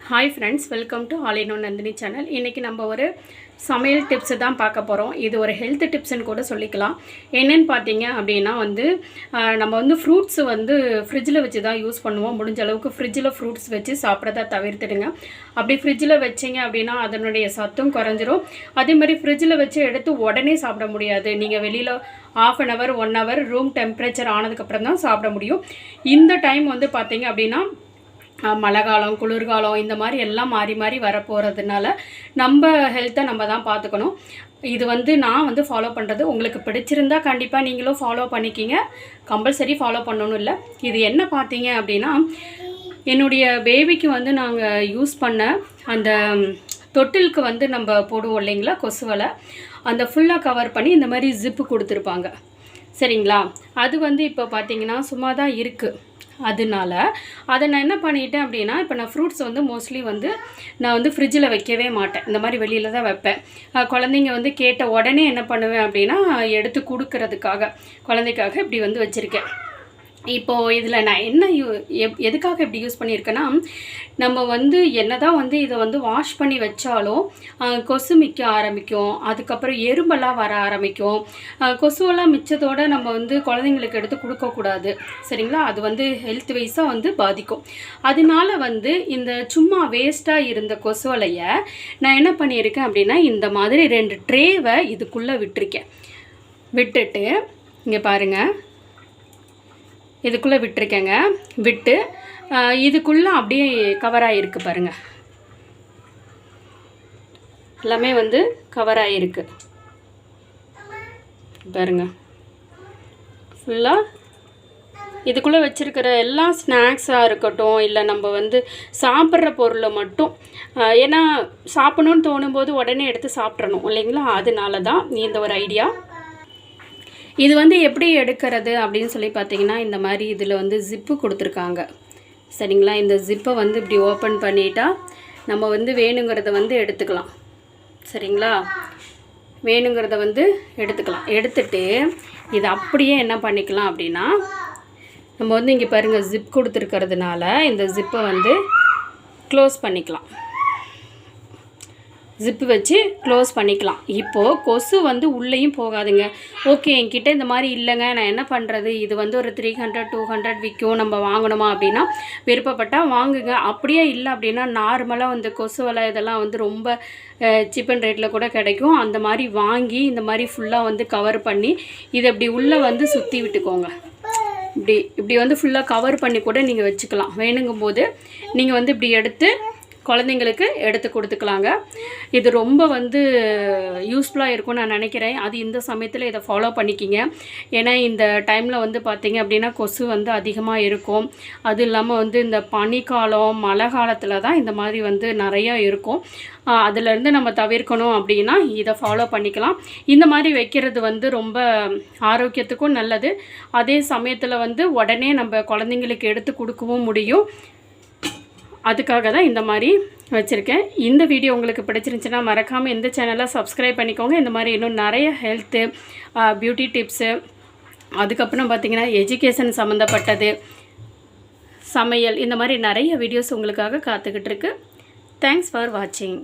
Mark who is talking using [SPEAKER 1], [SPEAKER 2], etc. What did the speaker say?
[SPEAKER 1] Hi friends, welcome to All in One Nandhini channel. இன்னைக்கு நம்ம ஒரு சமையல் டிப்ஸ் தான் பார்க்க போறோம். இது ஒரு ஹெல்த் டிப்ஸ்னு கூட சொல்லிக்கலாம். என்னன்னு பாத்தீங்க அப்படினா நம்ம ஃப்ரூட்ஸ் ஃப்ரிட்ஜ்ல வச்சு தான் யூஸ் பண்ணுவோம். முடிஞ்ச அளவுக்கு ஃப்ரிட்ஜ்ல ஃப்ரூட்ஸ் வச்சு சாப்பிறத தவிர்த்துடுங்க. அப்படி ஃப்ரிட்ஜ்ல வச்சீங்க அப்படினா அதனுடைய சத்தும் குறஞ்சிரும். அதே மாதிரி ஃப்ரிட்ஜ்ல வச்சு எடுத்து உடனே சாப்பிட முடியாது. நீங்க வெளியில half an hour 1 hour room temperature ஆனதுக்கு அப்புறம் தான் சாப்பிட முடியும். இந்த டைம் பாத்தீங்க அப்படினா மழைக்காலம் குளிர்காலம் இந்த மாதிரி எல்லாம் மாறி மாறி வர போறதுனால நம்ம ஹெல்த்தை நம்ம தான் பார்த்துக்கணும். இது நான் ஃபாலோ பண்ணுறது உங்களுக்கு பிடிச்சிருந்தா கண்டிப்பாக நீங்களும் ஃபாலோ பண்ணிக்கிங்க. கம்பல்சரி ஃபாலோ பண்ணணும் இல்லை. இது என்ன பார்த்தீங்க அப்படின்னா என்னுடைய பேபிக்கு நாங்கள் யூஸ் பண்ண அந்த தொட்டிலுக்கு நம்ம போடுவோம் இல்லைங்களா கொசுவலை, அந்த ஃபுல்லாக கவர் பண்ணி இந்த மாதிரி ஜிப்பு கொடுத்துருப்பாங்க சரிங்களா. அது இப்போ பார்த்தீங்கன்னா சும்மா தான் இருக்குது. அதனால அதை நான் என்ன பண்ணிட்டேன் அப்படின்னா இப்போ நான் ஃப்ரூட்ஸ் மோஸ்ட்லி நான் ஃப்ரிட்ஜில் வைக்கவே மாட்டேன். இந்த மாதிரி வெளியில் தான் வைப்பேன். குழந்தைங்க கேட்ட உடனே என்ன பண்ணுவேன் அப்படின்னா எடுத்து கொடுக்கறதுக்காக குழந்தைக்காக இப்படி வச்சுருக்கேன். இப்போது இதில் நான் என்ன எதுக்காக இப்படி யூஸ் பண்ணியிருக்கேன்னா நம்ம என்னதான் இதை வாஷ் பண்ணி வச்சாலும் கொசு மிக்க ஆரம்பிக்கும். அதுக்கப்புறம் எறும்பெல்லாம் வர ஆரம்பிக்கும். கொசுவெல்லாம் மிச்சத்தோடு நம்ம குழந்தைங்களுக்கு எடுத்து கொடுக்கக்கூடாது சரிங்களா. அது ஹெல்த் வைஸாக பாதிக்கும். அதனால இந்த சும்மா வேஸ்ட்டாக இருந்த கொசுவலையை நான் என்ன பண்ணியிருக்கேன் அப்படின்னா இந்த மாதிரி 2 ட்ரேவை இதுக்குள்ளே விட்டுருக்கேன். விட்டுட்டு இங்கே பாருங்கள், இதுக்குள்ளே விட்டுருக்கேங்க. விட்டு இதுக்குள்ளே அப்படியே கவர் ஆகிருக்கு பாருங்கள். எல்லாமே கவர் ஆகிருக்கு பாருங்கள். ஃபுல்லாக இதுக்குள்ளே வச்சுருக்கிற எல்லா ஸ்நாக்ஸாக இருக்கட்டும் இல்லை நம்ம சாப்பிட்ற பொருளை மட்டும், ஏன்னா சாப்பிடணுன்னு தோணும்போது உடனே எடுத்து சாப்பிட்றணும் இல்லைங்களா. அதனால தான் இந்த ஒரு ஐடியா. இது எப்படி எடுக்கிறது அப்படின்னு சொல்லி பார்த்தீங்கன்னா இந்த மாதிரி இதில் ஜிப்பு கொடுத்துருக்காங்க சரிங்களா. இந்த ஜிப்பை இப்படி ஓப்பன் பண்ணிட்டா நம்ம வேணுங்கிறத எடுத்துக்கலாம் சரிங்களா. வேணுங்கிறத எடுத்துக்கலாம். எடுத்துட்டு இதை அப்படியே என்ன பண்ணிக்கலாம் அப்படின்னா நம்ம இங்கே பாருங்கள் ஜிப் கொடுத்துருக்கிறதுனால இந்த ஜிப்பை க்ளோஸ் பண்ணிக்கலாம். ஜிப்பு வச்சு க்ளோஸ் பண்ணிக்கலாம். இப்போது கொசு உள்ளேயும் போகாதுங்க. ஓகே என்கிட்ட இந்த மாதிரி இல்லைங்க, நான் என்ன பண்ணுறது, இது ஒரு 300 200 விற்கும், நம்ம வாங்கணுமா அப்படின்னா விருப்பப்பட்டால் வாங்குங்க. அப்படியே இல்லை அப்படின்னா நார்மலாக கொசு வலை இதெல்லாம் ரொம்ப சீப் அண்ட் ரேட்டில் கூட கிடைக்கும். அந்த மாதிரி வாங்கி இந்த மாதிரி ஃபுல்லாக கவர் பண்ணி இதை இப்படி உள்ளே சுற்றி விட்டுக்கோங்க. இப்படி ஃபுல்லாக கவர் பண்ணி கூட நீங்கள் வச்சுக்கலாம். வேணுங்கும் போது நீங்கள் இப்படி எடுத்து குழந்தைங்களுக்கு எடுத்து கொடுத்துக்கலாங்க. இது ரொம்ப யூஸ்ஃபுல்லாக இருக்கும்னு நான் நினைக்கிறேன். அது இந்த சமயத்தில் இதை ஃபாலோ பண்ணிக்கிங்க. ஏன்னா இந்த டைமில் பார்த்தீங்க அப்படின்னா கொசு அதிகமாக இருக்கும். அது இல்லாமல் இந்த பனிக்காலம் மழை காலத்தில் தான் இந்த மாதிரி நிறையா இருக்கும். அதிலேருந்து நம்ம தவிர்க்கணும் அப்படின்னா இதை ஃபாலோ பண்ணிக்கலாம். இந்த மாதிரி வைக்கிறது ரொம்ப ஆரோக்கியத்துக்கும் நல்லது. அதே சமயத்தில் உடனே நம்ம குழந்தைங்களுக்கு எடுத்து கொடுக்கவும் முடியும். அதுக்காக தான் இந்த மாதிரி வச்சுருக்கேன். இந்த வீடியோ உங்களுக்கு பிடிச்சிருந்துச்சுன்னா மறக்காமல் இந்த சேனலை சப்ஸ்கிரைப் பண்ணிக்கோங்க. இந்த மாதிரி இன்னும் நிறைய ஹெல்த்து பியூட்டி டிப்ஸு, அதுக்கப்புறம் பார்த்திங்கன்னா எஜுகேஷன் சம்மந்தப்பட்டது, சமையல், இந்த மாதிரி நிறைய வீடியோஸ் உங்களுக்காக காத்துக்கிட்டு இருக்கு. தேங்க்ஸ் ஃபார் வாட்சிங்.